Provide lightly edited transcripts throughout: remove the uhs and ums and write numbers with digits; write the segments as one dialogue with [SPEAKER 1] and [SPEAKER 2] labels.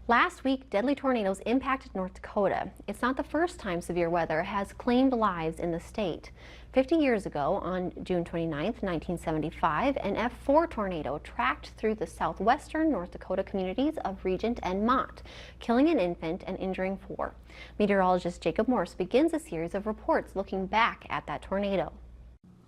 [SPEAKER 1] Last week, deadly tornadoes impacted North Dakota. It's not the first time severe weather has claimed lives in the state. 50 years ago, on June 29, 1975, an F4 tornado tracked through the southwestern North Dakota communities of Regent and Mott, killing an infant and injuring 4. Meteorologist Jacob Morse begins a series of reports looking back at that tornado.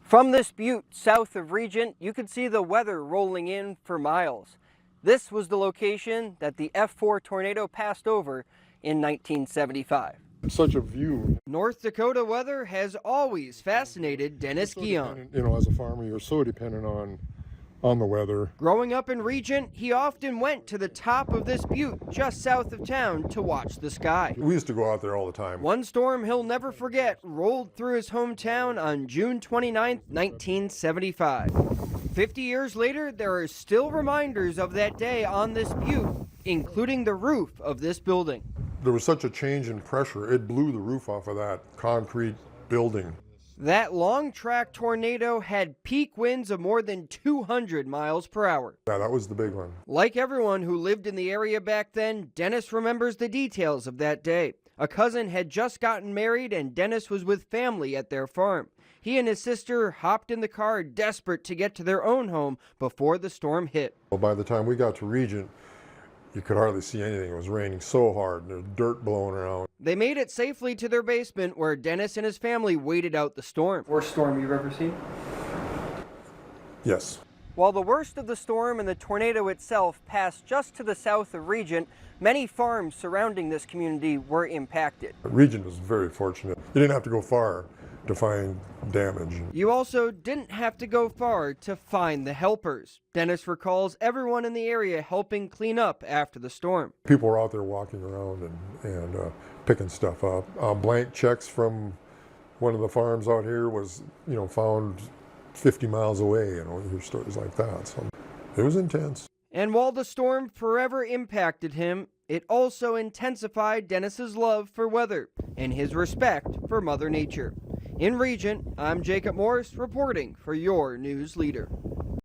[SPEAKER 2] From this butte south of Regent, you could see the weather rolling in for miles. This was the location that the F4 tornado passed over in 1975.
[SPEAKER 3] Such a view.
[SPEAKER 2] North Dakota weather has always fascinated Dennis Guion.
[SPEAKER 3] You know, as a farmer, you're so dependent on the weather.
[SPEAKER 2] Growing up in Regent, he often went to the top of this butte just south of town to watch the sky.
[SPEAKER 3] We used to go out there all the time.
[SPEAKER 2] One storm he'll never forget rolled through his hometown on June 29, 1975. 50 years later, there are still reminders of that day on this butte, including the roof of this building.
[SPEAKER 3] There was such a change in pressure, it blew the roof off of that concrete building.
[SPEAKER 2] That long track tornado had peak winds of more than 200 miles per hour.
[SPEAKER 3] Yeah, that was the big one.
[SPEAKER 2] Like everyone who lived in the area back then, Dennis remembers the details of that day. A cousin had just gotten married and Dennis was with family at their farm. He and his sister hopped in the car, desperate to get to their own home before the storm hit.
[SPEAKER 3] Well, by the time we got to Regent, you could hardly see anything. It was raining so hard and there was dirt blowing around.
[SPEAKER 2] They made it safely to their basement where Dennis and his family waited out the storm. Worst storm you've ever seen?
[SPEAKER 3] Yes.
[SPEAKER 2] While the worst of the storm and the tornado itself passed just to the south of Regent, many farms surrounding this community were impacted.
[SPEAKER 3] Regent was very fortunate. You didn't have to go far to find damage.
[SPEAKER 2] You also didn't have to go far to find the helpers. Dennis recalls everyone in the area helping clean up after the storm.
[SPEAKER 3] People were out there walking around and picking stuff up. Blank checks from one of the farms out here was, found 50 miles away. You hear stories like that. So it was intense.
[SPEAKER 2] And while the storm forever impacted him, it also intensified Dennis's love for weather and his respect for Mother Nature. In Regent, I'm Jacob Morse reporting for your news leader.